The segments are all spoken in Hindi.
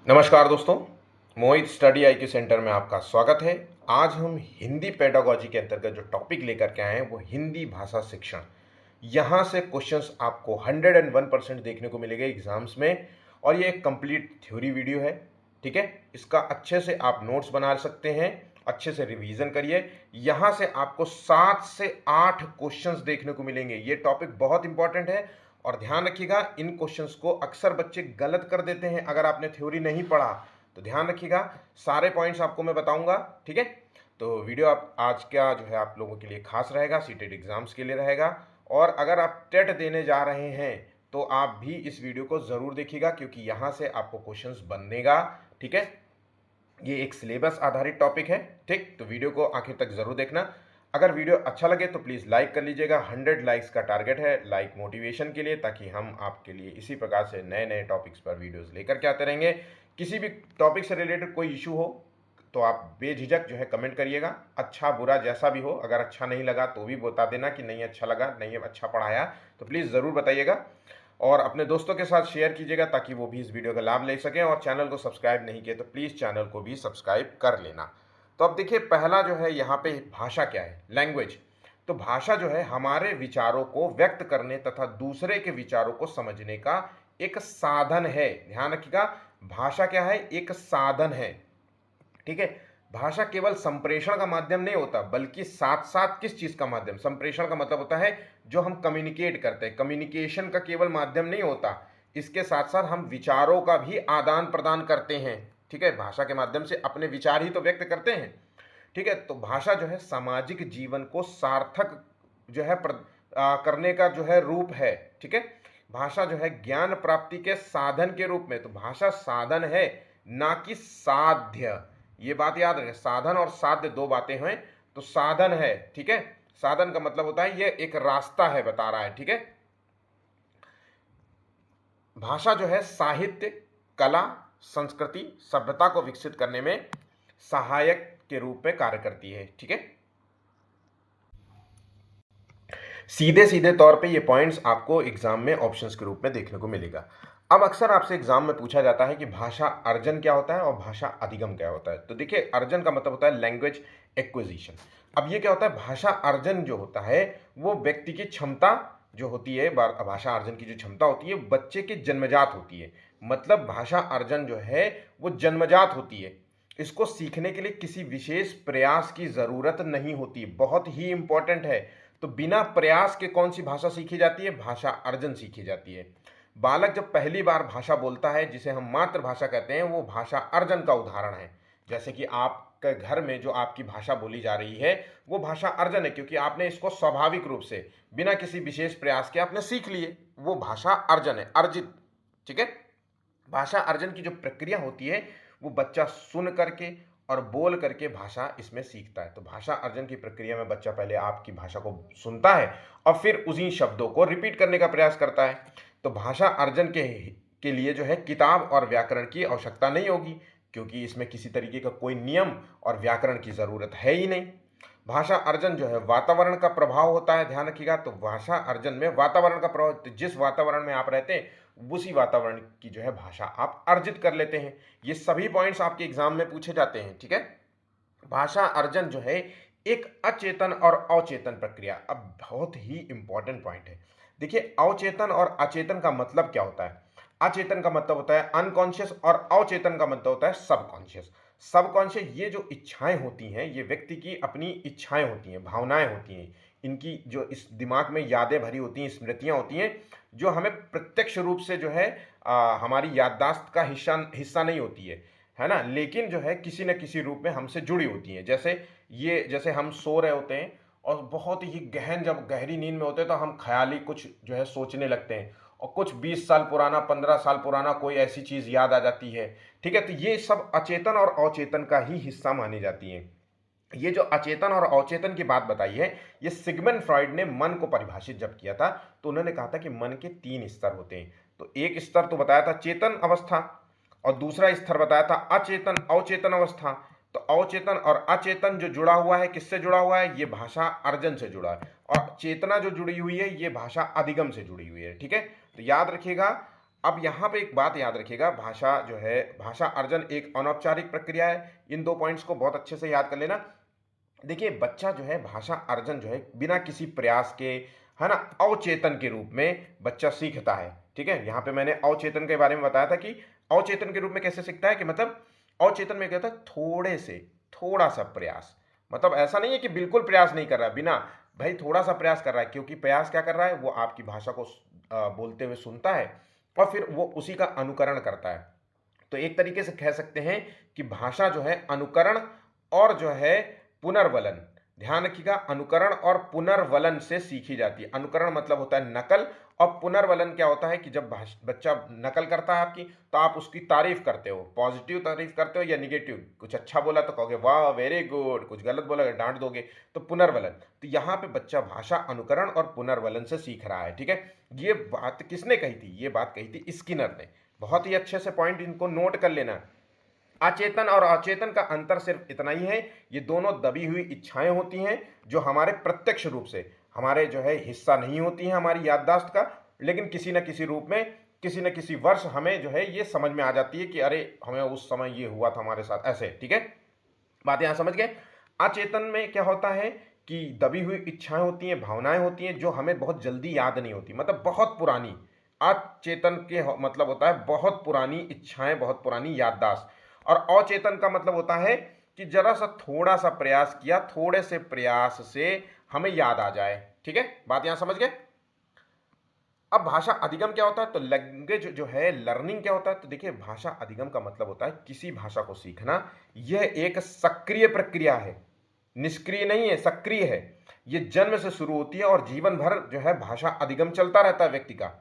नमस्कार दोस्तों, मोहित स्टडी आईक्यू सेंटर में आपका स्वागत है। आज हम हिंदी पेडागोजी के अंतर्गत जो टॉपिक लेकर के आए हैं वो हिंदी भाषा शिक्षण। यहाँ से क्वेश्चंस आपको 101% देखने को मिलेंगे एग्जाम्स में, और ये एक कंप्लीट थ्योरी वीडियो है। ठीक है, इसका अच्छे से आप नोट्स बना सकते हैं, अच्छे से रिवीजन करिए। यहाँ से आपको 7 से 8 क्वेश्चंस देखने को मिलेंगे। ये टॉपिक बहुत इंपॉर्टेंट है और ध्यान रखिएगा, इन क्वेश्चंस को अक्सर बच्चे गलत कर देते हैं। अगर आपने थ्योरी नहीं पढ़ा तो ध्यान रखिएगा, सारे पॉइंट्स आपको मैं बताऊंगा। ठीक है, तो वीडियो आप आज का जो है आप लोगों के लिए खास रहेगा, सीटेट एग्जाम्स के लिए रहेगा। और अगर आप टेट देने जा रहे हैं तो आप भी इस वीडियो को ज़रूर देखिएगा, क्योंकि यहाँ से आपको क्वेश्चंस बनेगा। ठीक है, ये एक सिलेबस आधारित टॉपिक है। ठीक, तो वीडियो को आखिर तक ज़रूर देखना। अगर वीडियो अच्छा लगे तो प्लीज़ लाइक कर लीजिएगा। 100 लाइक्स का टारगेट है, लाइक मोटिवेशन के लिए, ताकि हम आपके लिए इसी प्रकार से नए नए टॉपिक्स पर वीडियोस लेकर के आते रहेंगे। किसी भी टॉपिक से रिलेटेड कोई इशू हो तो आप बेझिझक जो है कमेंट करिएगा, अच्छा बुरा जैसा भी हो। अगर अच्छा नहीं लगा तो भी बता देना कि नहीं अच्छा लगा, नहीं अच्छा पढ़ाया, तो प्लीज़ ज़रूर बताइएगा। और अपने दोस्तों के साथ शेयर कीजिएगा ताकि वो भी इस वीडियो का लाभ ले सकें। और चैनल को सब्सक्राइब नहीं किए तो प्लीज़ चैनल को भी सब्सक्राइब कर लेना। तो अब देखिए, पहला जो है यहाँ पे भाषा क्या है, लैंग्वेज। तो भाषा जो है हमारे विचारों को व्यक्त करने तथा दूसरे के विचारों को समझने का एक साधन है। ध्यान रखिएगा, भाषा क्या है, एक साधन है। ठीक है, भाषा केवल संप्रेषण का माध्यम नहीं होता, बल्कि साथ साथ किस चीज का माध्यम, संप्रेषण का मतलब होता है जो हम कम्युनिकेट करते हैं, कम्युनिकेशन का केवल माध्यम नहीं होता, इसके साथ साथ हम विचारों का भी आदान प्रदान करते हैं। ठीक है, भाषा के माध्यम से अपने विचार ही तो व्यक्त करते हैं। ठीक है, तो भाषा जो है सामाजिक जीवन को सार्थक जो है करने का जो है रूप है। ठीक है, भाषा जो है ज्ञान प्राप्ति के साधन के रूप में, तो भाषा साधन है ना कि साध्य। ये बात याद रखें, साधन और साध्य दो बातें हैं। तो साधन है, ठीक है, साधन का मतलब होता है ये एक रास्ता है, बता रहा है। ठीक है, भाषा जो है साहित्य, कला, संस्कृति, सभ्यता को विकसित करने में सहायक के रूप में कार्य करती है। ठीक है, सीधे सीधे तौर पे ये पॉइंट्स आपको एग्जाम में ऑप्शंस के रूप में देखने को मिलेगा। अब अक्सर आपसे एग्जाम में पूछा जाता है कि भाषा अर्जन क्या होता है और भाषा अधिगम क्या होता है। तो देखिए, अर्जन का मतलब होता है लैंग्वेज एक्विजिशन। अब ये क्या होता है, भाषा अर्जन जो होता है वो व्यक्ति की क्षमता जो होती है, भाषा अर्जन की जो क्षमता होती है बच्चे की जन्मजात होती है। मतलब भाषा अर्जन जो है वो जन्मजात होती है, इसको सीखने के लिए किसी विशेष प्रयास की जरूरत नहीं होती। बहुत ही इंपॉर्टेंट है। तो बिना प्रयास के कौन सी भाषा सीखी जाती है, भाषा अर्जन सीखी जाती है। बालक जब पहली बार भाषा बोलता है, जिसे हम मातृभाषा कहते हैं, वो भाषा अर्जन का उदाहरण है। जैसे कि आपके घर में जो आपकी भाषा बोली जा रही है वो भाषा अर्जन है, क्योंकि आपने इसको स्वाभाविक रूप से बिना किसी विशेष प्रयास के आपने सीख लिए, वो भाषा अर्जन है, अर्जित। ठीक है, भाषा अर्जन की जो प्रक्रिया होती है वो बच्चा सुन करके और बोल करके भाषा इसमें सीखता है। तो भाषा अर्जन की प्रक्रिया में बच्चा पहले आपकी भाषा को सुनता है और फिर उसी शब्दों को रिपीट करने का प्रयास करता है। तो भाषा अर्जन के लिए जो है किताब और व्याकरण की आवश्यकता नहीं होगी, क्योंकि इसमें किसी तरीके का कोई नियम और व्याकरण की ज़रूरत है ही नहीं। भाषा अर्जन जो है वातावरण का प्रभाव होता है, ध्यान रखिएगा। तो भाषा अर्जन में वातावरण का प्रभाव, तो जिस वातावरण में आप रहते हैं उसी वातावरण की जो है भाषा आप अर्जित कर लेते हैं। ये सभी पॉइंट्स आपके एग्जाम में पूछे जाते हैं। ठीक है, भाषा अर्जन जो है एक अचेतन और अवचेतन प्रक्रिया। अब बहुत ही इंपॉर्टेंट पॉइंट है। देखिए, अवचेतन और अचेतन का मतलब क्या होता है। अचेतन का मतलब होता है अनकॉन्शियस और अवचेतन का मतलब होता है सबकॉन्शियस। सबकॉन्शियस ये जो इच्छाएं होती हैं, ये व्यक्ति की अपनी इच्छाएं होती हैं, भावनाएं होती हैं, इनकी जो इस दिमाग में यादें भरी होती हैं, स्मृतियां होती हैं, जो हमें प्रत्यक्ष रूप से जो है हमारी याददाश्त का हिस्सा नहीं होती है ना, लेकिन जो है किसी न किसी रूप में हमसे जुड़ी होती हैं। जैसे हम सो रहे होते हैं और बहुत ही गहन जब गहरी नींद में होते हैं तो हम ख्याली कुछ जो है सोचने लगते हैं, और कुछ 20 साल पुराना, 15 साल पुराना कोई ऐसी चीज़ याद आ जाती है। ठीक है, तो ये सब अचेतन और अवचेतन का ही हिस्सा मानी जाती हैं। ये जो अचेतन और अवचेतन की बात बताई है, ये सिगमंड फ्रॉइड ने मन को परिभाषित जब किया था तो उन्होंने कहा था कि मन के 3 स्तर होते हैं। तो एक स्तर तो बताया था चेतन अवस्था, और दूसरा स्तर बताया था अचेतन अवचेतन अवस्था। तो अवचेतन और अचेतन जो जुड़ा हुआ है, किससे जुड़ा हुआ है, ये भाषा अर्जन से जुड़ा है। और चेतना जो जुड़ी हुई है ये भाषा अधिगम से जुड़ी हुई है। ठीक है, तो याद रखिएगा, अब यहाँ पे एक बात याद रखिएगा, भाषा जो है, भाषा अर्जन एक अनौपचारिक प्रक्रिया है। इन 2 पॉइंट्स को बहुत अच्छे से याद कर लेना। देखिए, बच्चा जो है भाषा अर्जन जो है बिना किसी प्रयास के, है ना, अवचेतन के रूप में बच्चा सीखता है। ठीक है, यहाँ पे मैंने अवचेतन के बारे में बताया था कि अवचेतन के रूप में कैसे सीखता है, कि मतलब अवचेतन में क्या होता है, थोड़े से थोड़ा सा प्रयास। मतलब ऐसा नहीं है कि बिल्कुल प्रयास नहीं कर रहा है, बिना, भाई थोड़ा सा प्रयास कर रहा है, क्योंकि प्रयास क्या कर रहा है, वो आपकी भाषा को बोलते हुए सुनता है और फिर वो उसी का अनुकरण करता है। तो एक तरीके से कह सकते हैं कि भाषा जो है अनुकरण और जो है पुनर्वलन, ध्यान रखिएगा, अनुकरण और पुनर्वलन से सीखी जाती है। अनुकरण मतलब होता है नकल, और पुनर्वलन क्या होता है कि जब बच्चा नकल करता है आपकी, तो आप उसकी तारीफ करते हो, पॉजिटिव तारीफ करते हो या निगेटिव, कुछ अच्छा बोला तो कहोगे वाह वेरी गुड, कुछ गलत बोला डांट दोगे, तो पुनर्वलन। तो यहाँ पे बच्चा भाषा अनुकरण और पुनर्वलन से सीख रहा है। ठीक है, ये बात किसने कही थी, ये बात कही थी स्किनर ने। बहुत ही अच्छे से पॉइंट इनको नोट कर लेना। अचेतन और अचेतन का अंतर सिर्फ इतना ही है, ये दोनों दबी हुई इच्छाएं होती हैं जो हमारे प्रत्यक्ष रूप से हमारे जो है हिस्सा नहीं होती हैं हमारी याददाश्त का, लेकिन किसी न किसी रूप में, किसी न किसी वर्ष हमें जो है ये समझ में आ जाती है कि अरे हमें उस समय ये हुआ था हमारे साथ, ऐसे। ठीक है, बात यहाँ समझ गए। अचेतन में क्या होता है कि दबी हुई इच्छाएं होती हैं, भावनाएं होती हैं जो हमें बहुत जल्दी याद नहीं होती, मतलब बहुत पुरानी। अचेतन के मतलब होता है बहुत पुरानी इच्छाएं, बहुत पुरानी याददाश्त। और अचेतन का मतलब होता है कि जरा सा थोड़ा सा प्रयास किया, थोड़े से प्रयास से हमें याद आ जाए। ठीक है, बात यहां समझ गए। अब भाषा अधिगम क्या होता है, तो लैंग्वेज जो है लर्निंग क्या होता है, तो देखिए भाषा अधिगम का मतलब होता है किसी भाषा को सीखना। यह एक सक्रिय प्रक्रिया है, निष्क्रिय नहीं है, सक्रिय है। यह जन्म से शुरू होती है और जीवन भर जो है भाषा अधिगम चलता रहता है व्यक्ति का।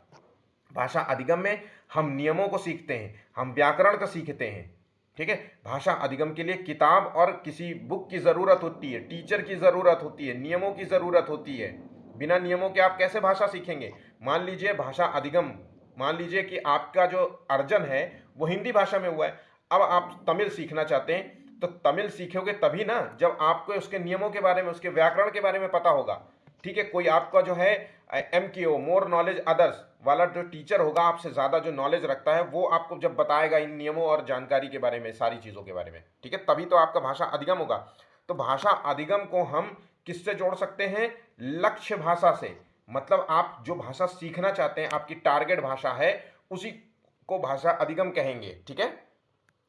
भाषा अधिगम में हम नियमों को सीखते हैं, हम व्याकरण को सीखते हैं। ठीक है, भाषा अधिगम के लिए किताब और किसी बुक की ज़रूरत होती है, टीचर की ज़रूरत होती है, नियमों की ज़रूरत होती है। बिना नियमों के आप कैसे भाषा सीखेंगे। मान लीजिए भाषा अधिगम, मान लीजिए कि आपका जो अर्जन है वो हिंदी भाषा में हुआ है, अब आप तमिल सीखना चाहते हैं, तो तमिल सीखोगे तभी ना जब आपको उसके नियमों के बारे में, उसके व्याकरण के बारे में पता होगा। ठीक है, कोई आपका जो है MKO, मोर नॉलेज अदर्स वाला जो टीचर होगा, आपसे ज़्यादा जो नॉलेज रखता है, वो आपको जब बताएगा इन नियमों और जानकारी के बारे में, सारी चीज़ों के बारे में, ठीक है, तभी तो आपका भाषा अधिगम होगा। तो भाषा अधिगम को हम किससे जोड़ सकते हैं, लक्ष्य भाषा से। मतलब आप जो भाषा सीखना चाहते हैं, आपकी टारगेट भाषा है, उसी को भाषा अधिगम कहेंगे। ठीक है,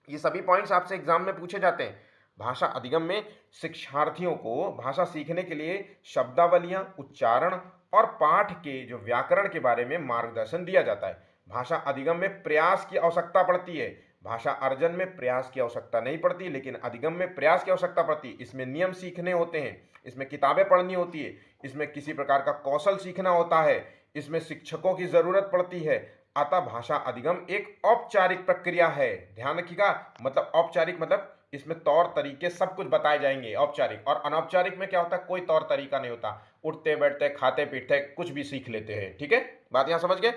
ये सभी पॉइंट्स आपसे एग्जाम में पूछे जाते हैं। भाषा अधिगम में शिक्षार्थियों को भाषा सीखने के लिए शब्दावलियां, उच्चारण और पाठ के जो व्याकरण के बारे में मार्गदर्शन दिया जाता है। भाषा अधिगम में प्रयास की आवश्यकता पड़ती है, भाषा अर्जन में प्रयास की आवश्यकता नहीं पड़ती, लेकिन अधिगम में प्रयास की आवश्यकता पड़ती है। इसमें नियम सीखने होते हैं, इसमें किताबें पढ़नी होती है, इसमें किसी प्रकार का कौशल सीखना होता है, इसमें शिक्षकों की जरूरत पड़ती है। अतः भाषा अधिगम एक औपचारिक प्रक्रिया है, ध्यान रखिएगा। मतलब औपचारिक मतलब इसमें तौर तरीके सब कुछ बताए जाएंगे औपचारिक, और अनौपचारिक में क्या होता है, कोई तौर तरीका नहीं होता, उठते बैठते खाते पीटते कुछ भी सीख लेते हैं। ठीक है, बात यहां समझ गए।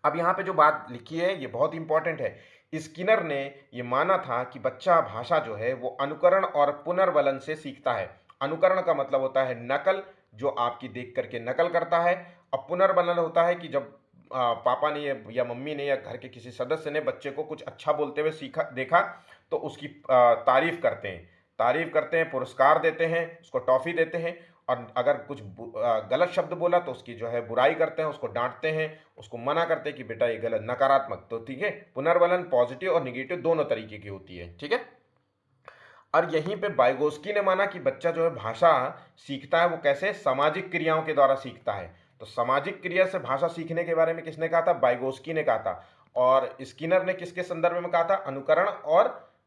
अब यहाँ पे जो बात लिखी है ये बहुत इंपॉर्टेंट है। स्किनर ने ये माना था कि बच्चा भाषा जो है वो अनुकरण और पुनर्वलन से सीखता है। अनुकरण का मतलब होता है नकल, जो आपकी देख करके नकल करता है, और पुनर्वलन होता है कि जब पापा ने या मम्मी ने या घर के किसी सदस्य ने बच्चे को कुछ अच्छा बोलते हुए सीखा देखा, तो उसकी तारीफ करते हैं, तारीफ करते हैं, पुरस्कार देते हैं, उसको टॉफ़ी देते हैं। और अगर कुछ गलत शब्द बोला तो उसकी जो है बुराई करते हैं, उसको डांटते हैं, उसको मना करते हैं कि बेटा ये गलत, नकारात्मक। तो ठीक है, पुनर्वलन पॉजिटिव और निगेटिव दोनों तरीके की होती है। ठीक है, और यहीं पे बाइगोस्की ने माना कि बच्चा जो है भाषा सीखता है वो कैसे, सामाजिक क्रियाओं के द्वारा सीखता है। तो सामाजिक क्रिया से भाषा सीखने के बारे में किसने कहा था, बाइगोस्की ने कहा था। और स्किनर ने किसके संदर्भ में कहा था, अनुकरण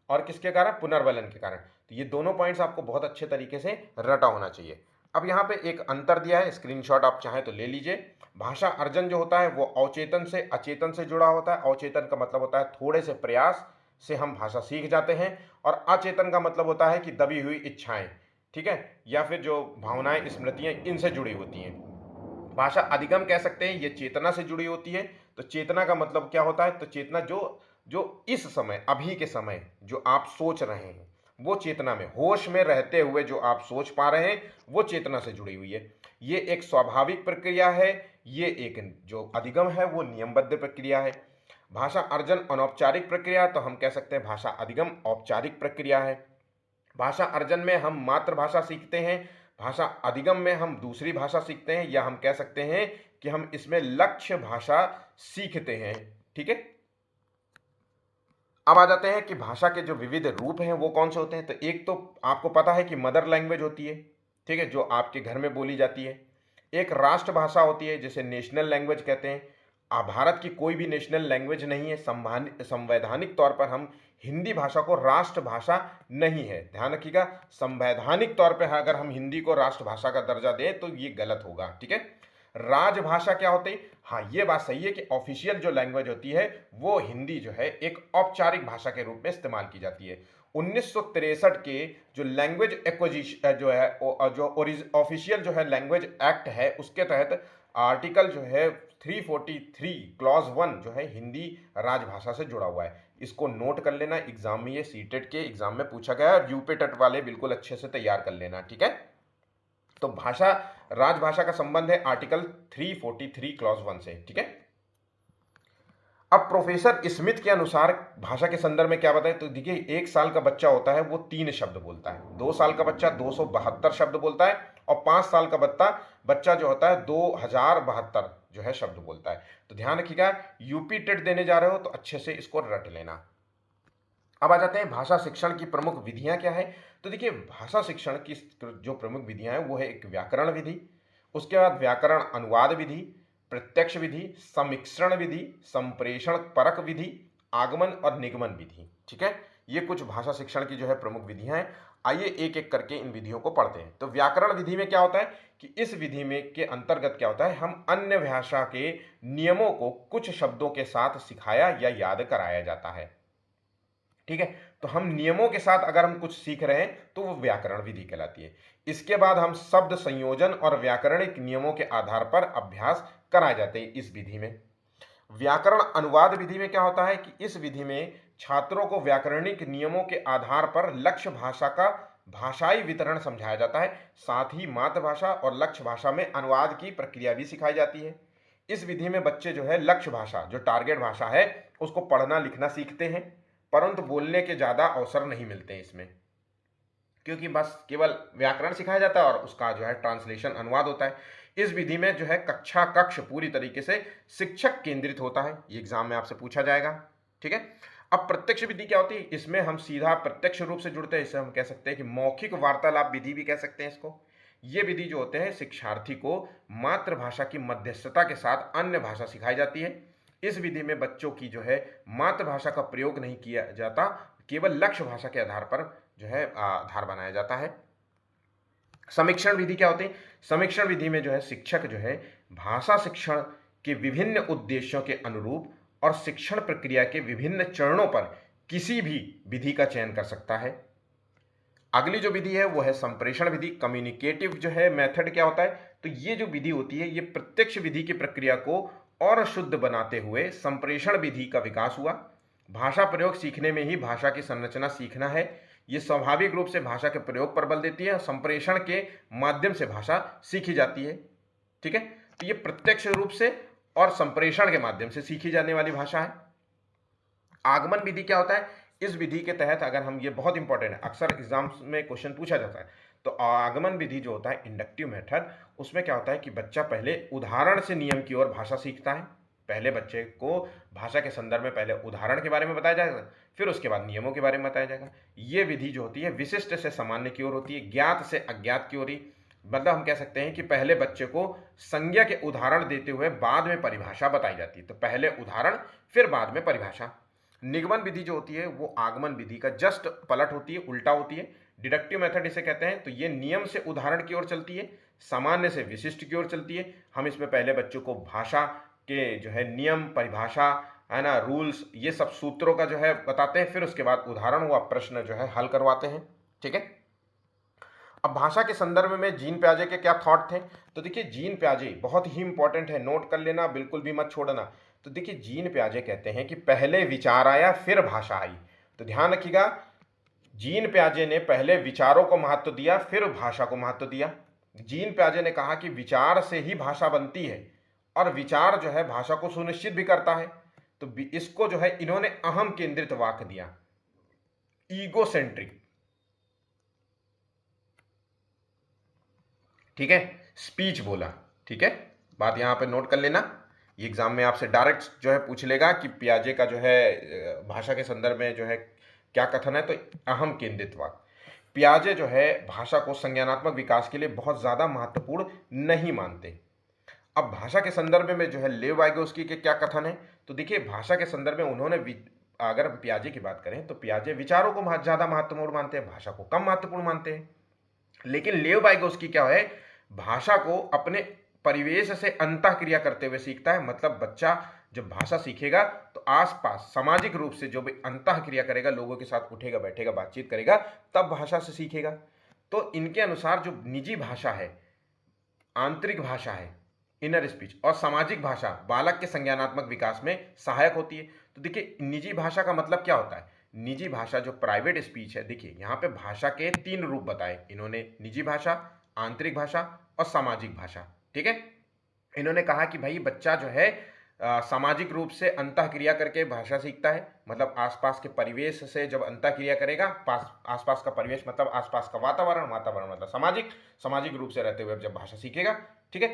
और किसके कारण, पुनर्वलन के कारण। तो ये दोनों पॉइंट्स आपको बहुत अच्छे तरीके से रटा होना चाहिए। अब यहाँ पे एक अंतर दिया है, स्क्रीनशॉट आप चाहें तो ले लीजिए। भाषा अर्जन जो होता है वो अवचेतन से अचेतन से जुड़ा होता है। अवचेतन का मतलब होता है थोड़े से प्रयास से हम भाषा सीख जाते हैं, और अचेतन का मतलब होता है कि दबी हुई इच्छाएं, ठीक है, या फिर जो भावनाएं, स्मृतियां इनसे जुड़ी होती हैं। भाषा अधिगम कह सकते हैं ये चेतना से जुड़ी होती है। तो चेतना का मतलब क्या होता है, तो चेतना जो जो इस समय, अभी के समय जो आप सोच रहे हैं, वो चेतना में, होश में रहते हुए जो आप सोच पा रहे हैं, वो चेतना से जुड़ी हुई है। ये एक स्वाभाविक प्रक्रिया है, ये एक जो अधिगम है वो नियमबद्ध प्रक्रिया है। भाषा अर्जन अनौपचारिक प्रक्रिया, तो हम कह सकते हैं भाषा अधिगम औपचारिक प्रक्रिया है। भाषा अर्जन में हम मातृभाषा सीखते हैं, भाषा अधिगम में हम दूसरी भाषा सीखते हैं, या हम कह सकते हैं कि हम इसमें लक्ष्य भाषा सीखते हैं। ठीक है, अब आ जाते हैं कि भाषा के जो विविध रूप हैं वो कौन से होते हैं। तो एक तो आपको पता है कि मदर लैंग्वेज होती है, ठीक है, जो आपके घर में बोली जाती है। एक राष्ट्रभाषा होती है जिसे नेशनल लैंग्वेज कहते हैं। भारत की कोई भी नेशनल लैंग्वेज नहीं है, संवैधानिक तौर पर हम हिंदी भाषा को राष्ट्रभाषा नहीं है, ध्यान रखिएगा। संवैधानिक तौर पर अगर हम हिंदी को राष्ट्रभाषा का दर्जा दें तो ये गलत होगा। ठीक है, राजभाषा क्या होती है? हाँ, ये बात सही है कि ऑफिशियल जो लैंग्वेज होती है वो हिंदी जो है एक औपचारिक भाषा के रूप में इस्तेमाल की जाती है। 1963 के जो लैंग्वेज एक्विजिशन जो है जो ऑफिशियल जो है लैंग्वेज एक्ट है, उसके तहत आर्टिकल जो है 343 क्लॉज 1 जो है हिंदी राजभाषा से जुड़ा हुआ है। इसको नोट कर लेना, एग्जाम में ये सीटेट के एग्जाम में पूछा गया है और यूपी टेट वाले बिल्कुल अच्छे से तैयार कर लेना। ठीक है, तो भाषा राजभाषा का संबंध है आर्टिकल 343 क्लॉज 1 से। ठीक है, अब प्रोफेसर स्मिथ के अनुसार भाषा के संदर्भ में क्या बताएं, तो देखिए 1 साल का बच्चा होता है वो 3 शब्द बोलता है, 2 साल का बच्चा 272 शब्द बोलता है, और 5 साल का बच्चा जो होता है 2072 जो है शब्द बोलता है। तो ध्यान रखिएगा, यूपी टेट देने जा रहे हो तो अच्छे से इसको रट लेना। अब आ जाते हैं भाषा शिक्षण की प्रमुख विधियां क्या है। तो देखिए भाषा शिक्षण की जो प्रमुख विधियां हैं वो है एक व्याकरण विधि, उसके बाद व्याकरण अनुवाद विधि, प्रत्यक्ष विधि, समिश्रण विधि, संप्रेषण परक विधि, आगमन और निगमन विधि। ठीक है, ये कुछ भाषा शिक्षण की जो है प्रमुख विधियां हैं। आइए एक एक करके इन विधियों को पढ़ते हैं। तो व्याकरण विधि में क्या होता है कि इस विधि में के अंतर्गत क्या होता है, हम अन्य भाषा के नियमों को कुछ शब्दों के साथ सिखाया या याद कराया जाता है। ठीक है, तो हम नियमों के साथ अगर हम कुछ सीख रहे हैं तो वो व्याकरण विधि कहलाती है। इसके बाद हम शब्द संयोजन और व्याकरणिक नियमों के आधार पर अभ्यास कराए जाते हैं इस विधि में। व्याकरण अनुवाद विधि में क्या होता है कि इस विधि में छात्रों को व्याकरणिक नियमों के आधार पर लक्ष्य भाषा का भाषाई वितरण समझाया जाता है, साथ ही मातृभाषा और लक्ष्य भाषा में अनुवाद की प्रक्रिया भी सिखाई जाती है। इस विधि में बच्चे जो है लक्ष्य भाषा जो टारगेट भाषा है उसको पढ़ना लिखना सीखते हैं, परंतु बोलने के ज़्यादा अवसर नहीं मिलते हैं इसमें, क्योंकि बस केवल व्याकरण सिखाया जाता है और उसका जो है ट्रांसलेशन अनुवाद होता है। इस विधि में जो है कक्ष पूरी तरीके से शिक्षक केंद्रित होता है, ये एग्जाम में आपसे पूछा जाएगा। ठीक है, अब प्रत्यक्ष विधि क्या होती है, इसमें हम सीधा प्रत्यक्ष रूप से जुड़ते हैं, इसे हम कह सकते हैं कि मौखिक वार्तालाप विधि भी कह सकते हैं इसको। ये विधि जो होते हैं शिक्षार्थी को मातृभाषा की मध्यस्थता के साथ अन्य भाषा सिखाई जाती है। इस विधि में बच्चों की जो है मातृभाषा का प्रयोग नहीं किया जाता, केवल लक्ष्य भाषा के आधार पर जो है आधार बनाया जाता है। समीक्षण विधि क्या होती है, समीक्षण विधि में जो है शिक्षक जो है भाषा शिक्षण के विभिन्न उद्देश्यों के अनुरूप और शिक्षण प्रक्रिया के विभिन्न चरणों पर किसी भी विधि का चयन कर सकता है। अगली जो विधि है वो है संप्रेषण विधि, कम्युनिकेटिव जो है मेथड क्या होता है, तो ये जो विधि होती है ये प्रत्यक्ष विधि की प्रक्रिया को और शुद्ध बनाते हुए संप्रेषण विधि का विकास हुआ। भाषा प्रयोग सीखने में ही भाषा की संरचना सीखना है, ये स्वाभाविक रूप से भाषा के प्रयोग पर बल देती है और संप्रेषण के माध्यम से भाषा सीखी जाती है। ठीक है, तो ये प्रत्यक्ष रूप से और संप्रेषण के माध्यम से सीखी जाने वाली भाषा है। आगमन विधि क्या होता है, इस विधि के तहत अगर हम, ये बहुत इंपॉर्टेंट है, अक्सर एग्जाम्स में क्वेश्चन पूछा जाता है, तो आगमन विधि जो होता है इंडक्टिव मेथड, उसमें क्या होता है कि बच्चा पहले उदाहरण से नियम की ओर भाषा सीखता है। पहले बच्चे को भाषा के संदर्भ में पहले उदाहरण के बारे में बताया जाएगा, फिर उसके बाद नियमों के बारे में बताया जाएगा। ये विधि जो होती है विशिष्ट से सामान्य की ओर होती है, ज्ञात से अज्ञात की ओर ही, मतलब हम कह सकते हैं कि पहले बच्चे को संज्ञा के उदाहरण देते हुए बाद में परिभाषा बताई जाती है, तो पहले उदाहरण फिर बाद में परिभाषा। निगमन विधि जो होती है वो आगमन विधि का जस्ट पलट होती है, उल्टा होती है, डिडक्टिव मेथड इसे कहते हैं। तो ये नियम से उदाहरण की ओर चलती है, सामान्य से विशिष्ट की ओर चलती है। हम इसमें पहले बच्चों को भाषा के जो है नियम, परिभाषा है ना, रूल्स, ये सब सूत्रों का जो है बताते हैं, फिर उसके बाद उदाहरण हुआ प्रश्न जो है हल करवाते हैं। ठीक है, अब भाषा के संदर्भ में जीन प्याजे के क्या थॉट थे, तो देखिए जीन प्याजे बहुत ही इंपॉर्टेंट है, नोट कर लेना, बिल्कुल भी मत छोड़ना। तो देखिए जीन प्याजे कहते हैं कि पहले विचार आया फिर भाषा आई, तो ध्यान रखिएगा, जीन प्याजे ने पहले विचारों को महत्व दिया फिर भाषा को महत्व दिया। जीन प्याजे ने कहा कि विचार से ही भाषा बनती है और विचार जो है भाषा को सुनिश्चित भी करता है। तो इसको जो है इन्होंने अहम केंद्रित वाक्य दिया, ईगोसेंट्रिक। ठीक है, स्पीच बोला। ठीक है, बात यहां पे नोट कर लेना, ये एग्जाम में आपसे डायरेक्ट जो है पूछ लेगा कि पियाजे का जो है भाषा के संदर्भ में जो है क्या कथन है, तो अहम केंद्रित वाक्य। पियाजे जो है भाषा को संज्ञानात्मक विकास के लिए बहुत ज्यादा महत्वपूर्ण नहीं मानते। अब भाषा के संदर्भ में जो है लेव वाइगोस्की के क्या कथन है, तो देखिए भाषा के संदर्भ में उन्होंने अगर हम पियाजे की बात करें तो पियाजे विचारों को ज्यादा महत्वपूर्ण मानते हैं, भाषा को कम महत्वपूर्ण मानते हैं। लेकिन लेव वाइगोस्की क्या है, भाषा को अपने परिवेश से अंतःक्रिया करते हुए सीखता है। मतलब बच्चा जब भाषा सीखेगा तो आसपास सामाजिक रूप से जो भी अंतःक्रिया करेगा, लोगों के साथ उठेगा बैठेगा बातचीत करेगा, तब भाषा से सीखेगा। तो इनके अनुसार जो निजी भाषा है, आंतरिक भाषा है, इनर स्पीच, और सामाजिक भाषा बालक के संज्ञानात्मक विकास में सहायक होती है। तो देखिए निजी भाषा का मतलब क्या होता है, निजी भाषा जो प्राइवेट स्पीच है, देखिए यहाँ पे भाषा के 3 रूप बताए इन्होंने, निजी भाषा, आंतरिक भाषा और सामाजिक भाषा। ठीक है, इन्होंने कहा कि भाई बच्चा जो है सामाजिक रूप से अंतःक्रिया करके भाषा सीखता है, मतलब आसपास के परिवेश से जब अंतःक्रिया करेगा, आसपास का परिवेश मतलब आसपास का वातावरण, वातावरण मतलब सामाजिक, सामाजिक रूप से रहते हुए जब भाषा सीखेगा। ठीक है,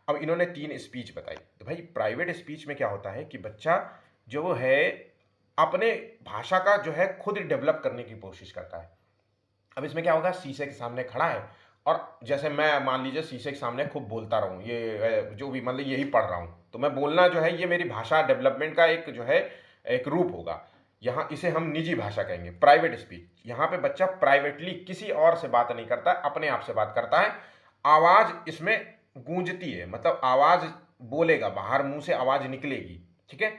अब इन्होंने 3 स्पीच बताई। तो भाई प्राइवेट स्पीच में क्या होता है कि बच्चा जो है अपने भाषा का जो है खुद डेवलप करने की कोशिश करता है। अब इसमें क्या होगा, शीशे के सामने खड़ा है और जैसे मैं मान लीजिए शीशे के सामने खूब बोलता रहूं, ये जो भी मतलब यही पढ़ रहा हूं, तो मैं बोलना जो है ये मेरी भाषा डेवलपमेंट का एक जो है एक रूप होगा। यहाँ इसे हम निजी भाषा कहेंगे, प्राइवेट स्पीच। यहाँ पे बच्चा प्राइवेटली किसी और से बात नहीं करता, अपने आप से बात करता है। आवाज इसमें गूंजती है, मतलब आवाज बोलेगा, बाहर मुंह से आवाज निकलेगी। ठीक है,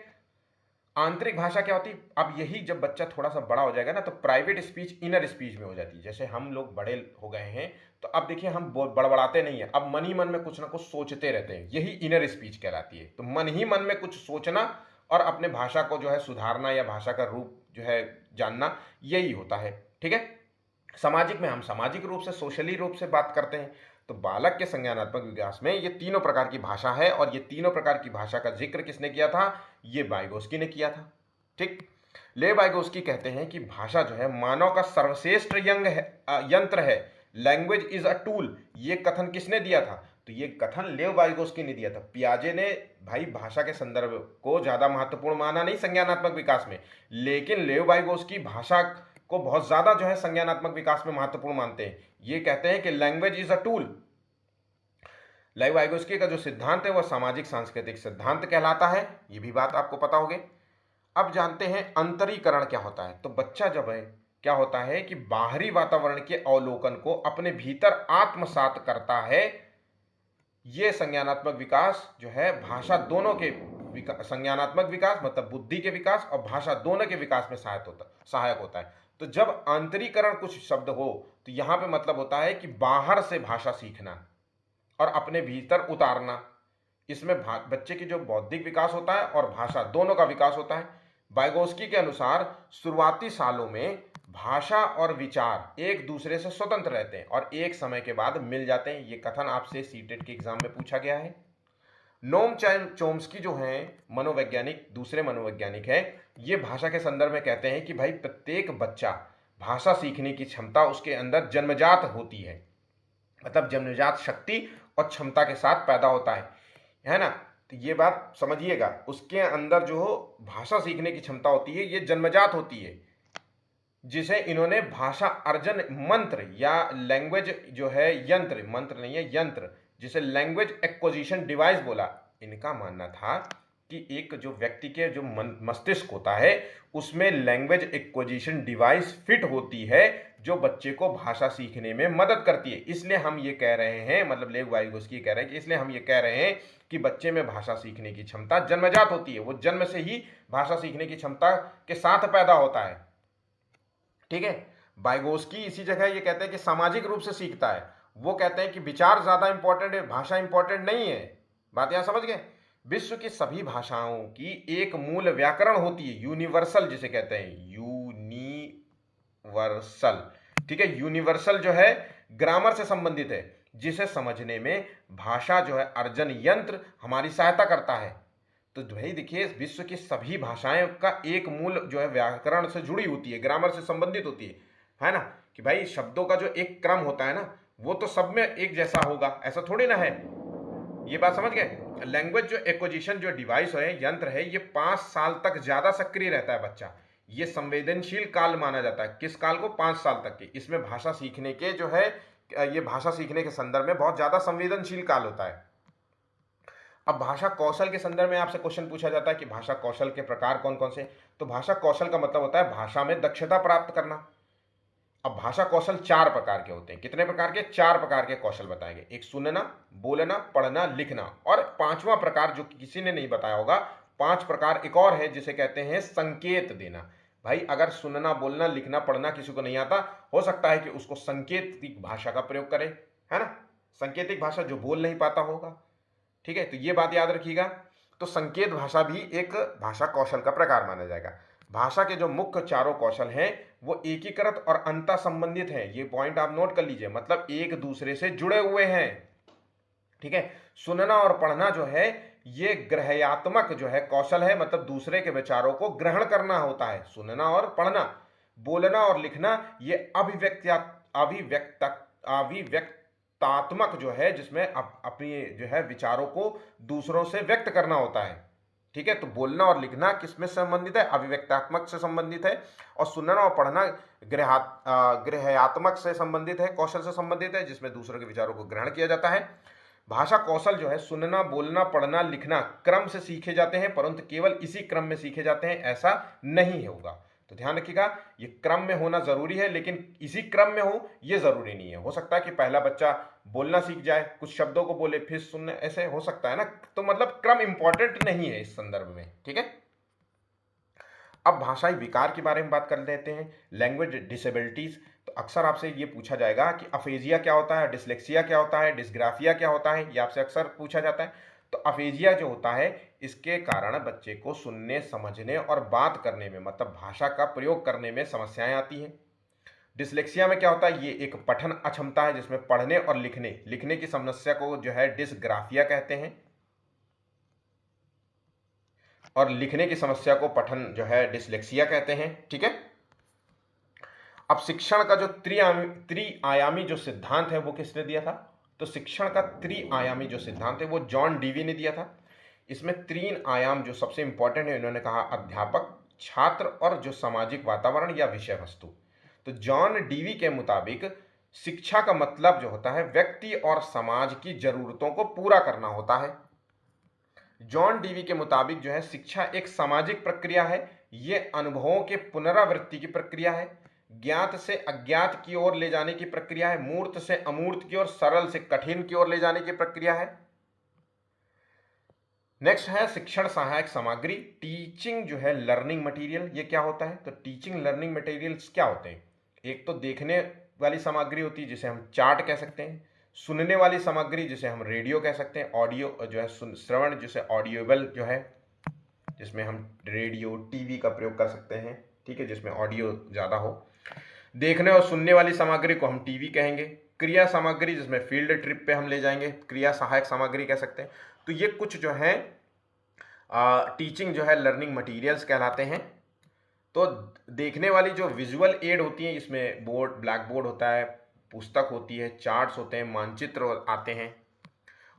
आंतरिक भाषा क्या होती है, अब यही जब बच्चा थोड़ा सा बड़ा हो जाएगा ना, तो प्राइवेट स्पीच इनर स्पीच में हो जाती है। जैसे हम लोग बड़े हो गए हैं तो अब देखिए हम बड़बड़ाते नहीं है, अब मन ही मन में कुछ ना कुछ सोचते रहते हैं, यही इनर स्पीच कहलाती है। तो मन ही मन में कुछ सोचना और अपने भाषा को जो है सुधारना या भाषा का रूप जो है जानना, यही होता है। ठीक है, सामाजिक में हम सामाजिक रूप से, सोशली रूप से बात करते हैं। तो बालक के संज्ञानात्मक विकास में ये तीनों प्रकार की भाषा है, और ये तीनों प्रकार की भाषा का जिक्र किसने किया था, ये वाइगोस्की ने किया था। ठीक, ले वाइगोस्की कहते हैं कि भाषा जो है मानव का सर्वश्रेष्ठ यंत्र है, लैंग्वेज इज अ टूल। ये कथन किसने दिया था, तो ये कथन लेव वाइगोस्की ने दिया था। पियाजे ने भाई भाषा के संदर्भ को ज्यादा महत्वपूर्ण माना नहीं संज्ञानात्मक विकास में, लेकिन लेव वाइगोस्की भाषा को बहुत ज्यादा जो है संज्ञानात्मक विकास में महत्वपूर्ण मानते हैं। ये कहते हैं कि लैंग्वेज इज अ टूल। लेव वाइगोस्की का जो सिद्धांत है वह सामाजिक सांस्कृतिक सिद्धांत कहलाता है, ये भी बात आपको पता होगी। अब जानते हैं अंतरीकरण क्या होता है। तो बच्चा जब है क्या होता है कि बाहरी वातावरण के अवलोकन को अपने भीतर आत्मसात करता है। ये संज्ञानात्मक विकास जो है भाषा दोनों के संज्ञानात्मक विकास मतलब बुद्धि के विकास और भाषा दोनों के विकास में सहायक होता है। तो जब आंतरीकरण कुछ शब्द हो तो यहाँ पे मतलब होता है कि बाहर से भाषा सीखना और अपने भीतर उतारना। इसमें बच्चे की जो बौद्धिक विकास होता है और भाषा दोनों का विकास होता है। वाइगोस्की के अनुसार शुरुआती सालों में भाषा और विचार एक दूसरे से स्वतंत्र रहते हैं और एक समय के बाद मिल जाते हैं। ये कथन आपसे सीटेट के एग्जाम में पूछा गया है। नोम चोम्स्की जो हैं मनोवैज्ञानिक, दूसरे मनोवैज्ञानिक हैं, ये भाषा के संदर्भ में कहते हैं कि भाई प्रत्येक बच्चा भाषा सीखने की क्षमता उसके अंदर जन्मजात होती है, मतलब जन्मजात शक्ति और क्षमता के साथ पैदा होता है ना। तो ये बात समझिएगा, उसके अंदर जो भाषा सीखने की क्षमता होती है ये जन्मजात होती है, जिसे इन्होंने भाषा अर्जन मंत्र या लैंग्वेज जो है यंत्र, मंत्र नहीं है यंत्र, जिसे लैंग्वेज एक्विजिशन डिवाइस बोला। इनका मानना था कि एक जो व्यक्ति के जो मस्तिष्क होता है उसमें लैंग्वेज एक्विजिशन डिवाइस फिट होती है जो बच्चे को भाषा सीखने में मदद करती है। इसलिए हम ये कह रहे हैं, मतलब लेव वाइगोस्की कह रहे हैं कि इसलिए हम ये कह रहे हैं कि बच्चे में भाषा सीखने की क्षमता जन्मजात होती है, वो जन्म से ही भाषा सीखने की क्षमता के साथ पैदा होता है। ठीक है, वाइगोस्की इसी जगह ये कहते हैं कि सामाजिक रूप से सीखता है। वो कहते हैं कि विचार ज्यादा इंपॉर्टेंट है, भाषा इंपॉर्टेंट नहीं है। बात यहां समझ गए। विश्व की सभी भाषाओं की एक मूल व्याकरण होती है, यूनिवर्सल जिसे कहते हैं, यूनिवर्सल। ठीक है, यूनिवर्सल जो है ग्रामर से संबंधित है, जिसे समझने में भाषा जो है अर्जन यंत्र हमारी सहायता करता है। तो भाई देखिए, विश्व की सभी भाषाएं का एक मूल जो है व्याकरण से जुड़ी होती है, ग्रामर से संबंधित होती है ना? कि भाई शब्दों का जो एक क्रम होता है ना, वो तो सब में एक जैसा होगा, ऐसा थोड़ी ना है। ये बात समझ गए? लैंग्वेज जो एक्विजिशन जो डिवाइस है, यंत्र है, ये 5 साल तक ज्यादा सक्रिय रहता है बच्चा। ये संवेदनशील काल माना जाता है। किस काल को? 5 साल तक के। इसमें भाषा सीखने के जो है, ये भाषा सीखने के संदर्भ में बहुत ज्यादा संवेदनशील काल होता है। अब भाषा कौशल के संदर्भ में आपसे क्वेश्चन पूछा जाता है कि भाषा कौशल के प्रकार कौन कौन से। तो भाषा कौशल का मतलब होता है भाषा में दक्षता प्राप्त करना। अब भाषा कौशल 4 प्रकार के होते हैं। कितने प्रकार के? 4 प्रकार के कौशल बताएंगे। एक सुनना, बोलना, पढ़ना, लिखना, और 5वां प्रकार जो किसी ने नहीं बताया होगा, 5 प्रकार एक और है जिसे कहते हैं संकेत देना। भाई अगर सुनना, बोलना, लिखना, पढ़ना किसी को नहीं आता, हो सकता है कि उसको संकेतिक भाषा का प्रयोग करे, है ना? संकेतिक भाषा, जो बोल नहीं पाता होगा। ठीक है, तो ये बात याद रखिएगा। तो संकेत भाषा भी एक भाषा कौशल का प्रकार माना जाएगा। भाषा के जो मुख्य चारों कौशल हैं वो एकीकृत और अंतः संबंधित हैं। ये पॉइंट आप नोट कर लीजिए, मतलब एक दूसरे से जुड़े हुए हैं। ठीक है, सुनना और पढ़ना जो है ये ग्रहयात्मक जो है कौशल है, मतलब दूसरे के विचारों को ग्रहण करना होता है, सुनना और पढ़ना। बोलना और लिखना ये अभिव्यक्तात्मक जो है, जिसमें अपनी जो है विचारों को दूसरों से व्यक्त करना होता है। ठीक है, तो बोलना और लिखना किसमें संबंधित है? अभिव्यक्तात्मक से संबंधित है। और सुनना और पढ़ना ग्रहयात्मक से संबंधित है, कौशल से संबंधित है, जिसमें दूसरों के विचारों को ग्रहण किया जाता है। भाषा कौशल जो है सुनना, बोलना, पढ़ना, लिखना क्रम से सीखे जाते हैं, परंतु केवल इसी क्रम में सीखे जाते हैं ऐसा नहीं होगा। तो ध्यान रखिएगा, ये क्रम में होना जरूरी है, लेकिन इसी क्रम में हो ये जरूरी नहीं है। हो सकता है कि पहला बच्चा बोलना सीख जाए, कुछ शब्दों को बोले, फिर सुनना, ऐसे हो सकता है ना। तो मतलब क्रम इंपॉर्टेंट नहीं है इस संदर्भ में। ठीक है, अब भाषाई विकार के बारे में बात कर लेते हैं। Language disabilities. तो अक्सर आपसे ये पूछा जाएगा कि अफेजिया क्या होता है, डिसलेक्सिया क्या होता है, डिसग्राफिया क्या होता है, ये आपसे अक्सर पूछा जाता है। तो अफेजिया जो होता है, इसके कारण बच्चे को सुनने, समझने और बात करने में, मतलब भाषा का प्रयोग करने में समस्याएं आती हैं। डिसलेक्सिया में क्या होता है? ये एक पठन अक्षमता है, जिसमें पढ़ने और लिखने की समस्या को जो है डिसग्राफिया कहते हैं, और लिखने की समस्या को पठन जो है डिसलेक्सिया कहते हैं। ठीक है, अब शिक्षण का जो त्रिआयामी जो सिद्धांत है वो किसने दिया था? तो शिक्षण का त्रिआयामी जो सिद्धांत है वो जॉन डीवी ने दिया था। इसमें 3 आयाम जो सबसे इंपॉर्टेंट है, इन्होंने कहा अध्यापक, छात्र और जो सामाजिक वातावरण या विषय वस्तु। तो जॉन डीवी के मुताबिक शिक्षा का मतलब जो होता है व्यक्ति और समाज की जरूरतों को पूरा करना होता है। जॉन डीवी के मुताबिक जो है शिक्षा एक सामाजिक प्रक्रिया है, ये अनुभवों के पुनरावृत्ति की प्रक्रिया है, ज्ञात से अज्ञात की ओर ले जाने की प्रक्रिया है, मूर्त से अमूर्त की ओर, सरल से कठिन की ओर ले जाने की प्रक्रिया है। नेक्स्ट है शिक्षण सहायक सामग्री, टीचिंग जो है लर्निंग मटेरियल। ये क्या होता है? तो टीचिंग लर्निंग मटेरियल्स क्या होते हैं? एक तो देखने वाली सामग्री होती है जिसे हम चार्ट कह सकते हैं, सुनने वाली सामग्री जिसे हम रेडियो कह सकते हैं, ऑडियो जो है श्रवण जिसे ऑडियोबल जो है, जिसमें हम रेडियो, टीवी का प्रयोग कर सकते हैं। ठीक है, जिसमें ऑडियो ज़्यादा हो। देखने और सुनने वाली सामग्री को हम टीवी कहेंगे। क्रिया सामग्री जिसमें फील्ड ट्रिप पे हम ले जाएंगे, क्रिया सहायक सामग्री कह सकते हैं। तो ये कुछ जो है टीचिंग जो है लर्निंग मटेरियल्स कहलाते हैं। तो देखने वाली जो विजुअल एड होती है, इसमें बोर्ड, ब्लैक बोर्ड होता है, पुस्तक होती है, चार्ट्स होते हैं, मानचित्र आते हैं।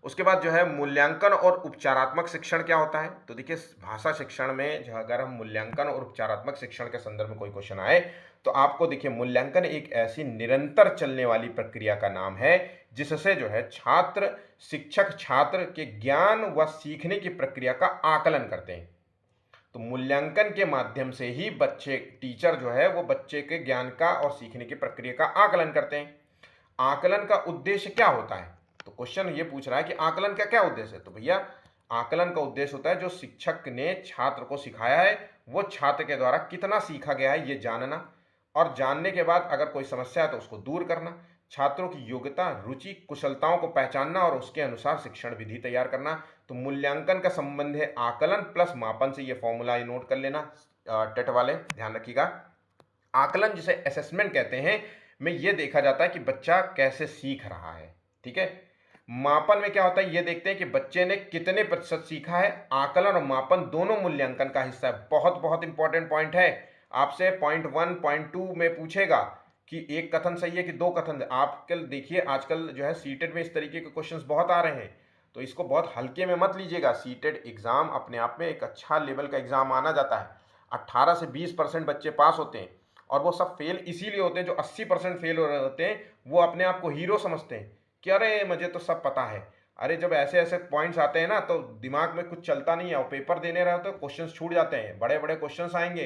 उसके बाद जो है मूल्यांकन और उपचारात्मक शिक्षण क्या होता है? तो देखिए भाषा शिक्षण में जो अगर हम मूल्यांकन और उपचारात्मक शिक्षण के संदर्भ में कोई क्वेश्चन आए, तो आपको देखिए मूल्यांकन एक ऐसी निरंतर चलने वाली प्रक्रिया का नाम है जिससे जो है शिक्षक छात्र के ज्ञान व सीखने की प्रक्रिया का आकलन करते हैं। तो मूल्यांकन के माध्यम से ही टीचर जो है वो बच्चे के ज्ञान का और सीखने की प्रक्रिया का आकलन करते हैं। आकलन का उद्देश्य क्या होता है? तो क्वेश्चन ये पूछ रहा है कि आकलन का क्या उद्देश्य है। तो भैया आकलन का उद्देश्य होता है जो शिक्षक ने छात्र को सिखाया है वो छात्र के द्वारा कितना सीखा गया है ये जानना, और जानने के बाद अगर कोई समस्या है तो उसको दूर करना, छात्रों की योग्यता, रुचि, कुशलताओं को पहचानना और उसके अनुसार शिक्षण विधि तैयार करना। तो मूल्यांकन का संबंध है आकलन प्लस मापन से। ये फॉर्मूला नोट कर लेना, टेट वाले ध्यान रखिएगा। आकलन जिसे असेसमेंट कहते हैं में ये देखा जाता है कि बच्चा कैसे सीख रहा है। ठीक है, मापन में क्या होता है ये देखते हैं कि बच्चे ने कितने प्रतिशत सीखा है। आकलन और मापन दोनों मूल्यांकन का हिस्सा है। बहुत बहुत इंपॉर्टेंट पॉइंट है। आपसे पॉइंट 1 पॉइंट 2 में पूछेगा कि एक कथन सही है कि दो कथन। आप कल देखिए आजकल जो है सीटेट में इस तरीके के क्वेश्चंस बहुत आ रहे हैं, तो इसको बहुत हल्के में मत लीजिएगा। सीटेट एग्जाम अपने आप में एक अच्छा लेवल का एग्जाम माना जाता है। 18 से 20% बच्चे पास होते हैं, और वो सब फेल इसीलिए होते हैं। जो 80% फेल हो रहे होते हैं वो अपने आप को हीरो समझते हैं कि अरे मुझे तो सब पता है। अरे जब ऐसे ऐसे पॉइंट्स आते हैं ना तो दिमाग में कुछ चलता नहीं है, और पेपर देने रहे हो तो क्वेश्चन छूट जाते हैं, बड़े बड़े क्वेश्चन आएंगे,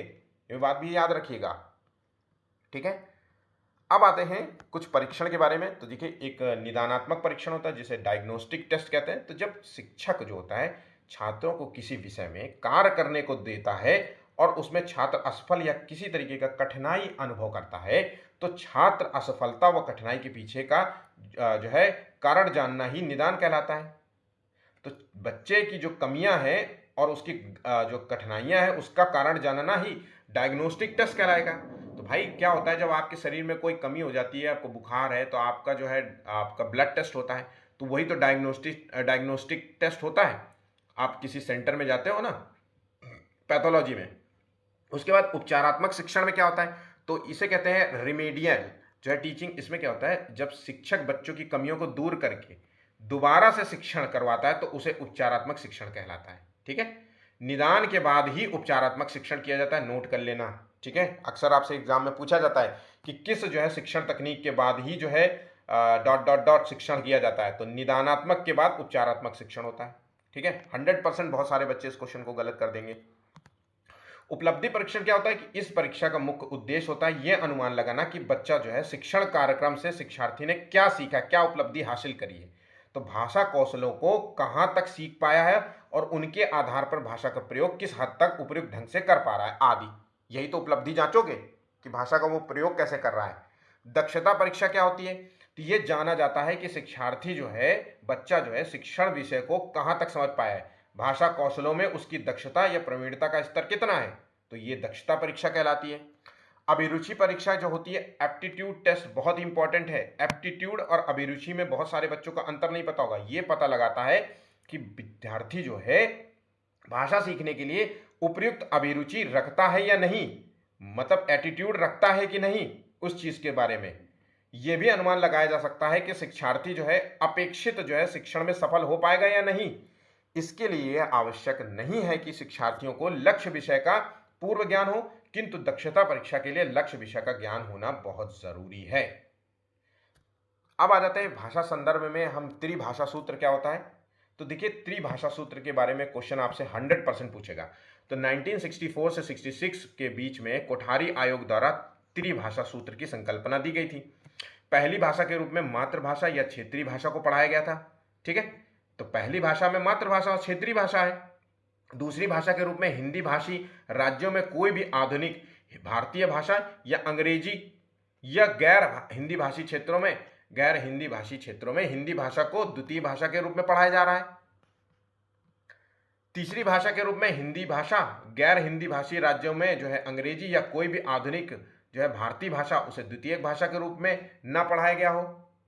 ये बात भी याद रखिएगा। ठीक है, अब आते हैं कुछ परीक्षण के बारे में। तो देखिए एक निदानात्मक परीक्षण होता है जिसे डायग्नोस्टिक टेस्ट कहते हैं। तो जब शिक्षक जो होता है छात्रों को किसी विषय में कार्य करने को देता है और उसमें छात्र असफल या किसी तरीके का कठिनाई अनुभव करता है, तो छात्र असफलता व कठिनाई के पीछे का जो है कारण जानना ही निदान कहलाता है। तो बच्चे की जो कमियां हैं और उसकी जो कठिनाइयां हैं उसका कारण जानना ही डायग्नोस्टिक टेस्ट कहलाएगा। तो भाई क्या होता है जब आपके शरीर में कोई कमी हो जाती है, आपको बुखार है, तो आपका जो है आपका ब्लड टेस्ट होता है, तो वही तो डायग्नोस्टिक टेस्ट होता है। आप किसी सेंटर में जाते हो ना पैथोलॉजी में, उसके बाद उपचारात्मक शिक्षण में क्या होता है, तो इसे कहते हैं रिमेडियल जो है टीचिंग। इसमें क्या होता है जब शिक्षक बच्चों की कमियों को दूर करके दोबारा से शिक्षण करवाता है तो उसे उपचारात्मक शिक्षण कहलाता है। ठीक है, निदान के बाद ही उपचारात्मक शिक्षण किया जाता है, नोट कर लेना। ठीक है, अक्सर आपसे एग्जाम में पूछा जाता है कि किस जो है शिक्षण तकनीक के बाद ही जो है डॉट डॉट डॉट शिक्षण किया जाता है, तो निदानात्मक के बाद उपचारात्मक शिक्षण होता है। ठीक है, 100% बहुत सारे बच्चे इस क्वेश्चन को गलत कर देंगे। उपलब्धि परीक्षण क्या होता है कि इस परीक्षा का मुख्य उद्देश्य होता है यह अनुमान लगाना कि बच्चा जो है शिक्षण कार्यक्रम से शिक्षार्थी ने क्या सीखा, क्या उपलब्धि हासिल करी है। तो भाषा कौशलों को कहाँ तक सीख पाया है और उनके आधार पर भाषा का प्रयोग किस हद तक उपयुक्त ढंग से कर पा रहा है आदि। यही तो उपलब्धि जांचोगे कि भाषा का वो प्रयोग कैसे कर रहा है। दक्षता परीक्षा क्या होती है, तो ये जाना जाता है कि शिक्षार्थी जो है बच्चा जो है शिक्षण विषय को कहाँ तक समझ पाया है, भाषा कौशलों में उसकी दक्षता या प्रवीणता का स्तर कितना है, तो ये दक्षता परीक्षा कहलाती है। अभिरुचि परीक्षा जो होती है एप्टीट्यूड टेस्ट, बहुत इंपॉर्टेंट है। एप्टीट्यूड और अभिरुचि में बहुत सारे बच्चों का अंतर नहीं पता होगा। ये पता लगाता है कि विद्यार्थी जो है भाषा सीखने के लिए उपयुक्त अभिरुचि रखता है या नहीं, मतलब एटीट्यूड रखता है कि नहीं उस चीज के बारे में। यह भी अनुमान लगाया जा सकता है कि शिक्षार्थी जो है अपेक्षित जो है शिक्षण में सफल हो पाएगा या नहीं। इसके लिए आवश्यक नहीं है कि शिक्षार्थियों को लक्ष्य विषय का पूर्व ज्ञान हो, किंतु दक्षता परीक्षा के लिए लक्ष्य विषय का ज्ञान होना बहुत जरूरी है। अब आ जाते हैं भाषा संदर्भ में हम त्रिभाषा सूत्र क्या होता है। तो देखिए त्रिभाषा सूत्र के बारे में क्वेश्चन आपसे 100% पूछेगा। तो 1964 से 66 के बीच में कोठारी आयोग द्वारा त्रिभाषा सूत्र की संकल्पना दी गई थी। पहली भाषा के रूप में मातृभाषा या क्षेत्रीय भाषा को पढ़ाया गया था। ठीक है, तो पहली भाषा में मातृभाषा और क्षेत्रीय भाषा है। दूसरी भाषा के रूप में हिंदी भाषी राज्यों में कोई भी आधुनिक भारतीय भाषा या अंग्रेजी या गैर हिंदी भाषी क्षेत्रों में हिंदी भाषा को द्वितीय भाषा के रूप में पढ़ाया जा रहा है। तीसरी भाषा के रूप में हिंदी भाषा, गैर हिंदी भाषी राज्यों में जो है अंग्रेजी या कोई भी आधुनिक जो है भारतीय भाषा उसे द्वितीय भाषा के रूप में ना पढ़ाया गया हो।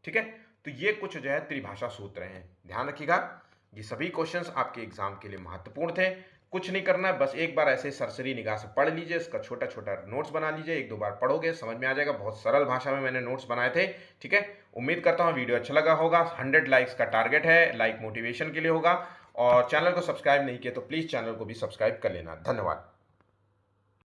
ठीक है, तो ये कुछ जो है त्रिभाषा सूत्र हैं, ध्यान रखिएगा। ये सभी क्वेश्चंस आपके एग्जाम के लिए महत्वपूर्ण थे। कुछ नहीं करना है, बस एक बार ऐसे सरसरी निगाह से पढ़ लीजिए, इसका छोटा छोटा नोट्स बना लीजिए, एक दो बार पढ़ोगे समझ में आ जाएगा। बहुत सरल भाषा में मैंने नोट्स बनाए थे। ठीक है, उम्मीद करता हूँ वीडियो अच्छा लगा होगा। 100 लाइक्स का टारगेट है, लाइक मोटिवेशन के लिए होगा। और चैनल को सब्सक्राइब नहीं किया तो प्लीज़ चैनल को भी सब्सक्राइब कर लेना। धन्यवाद।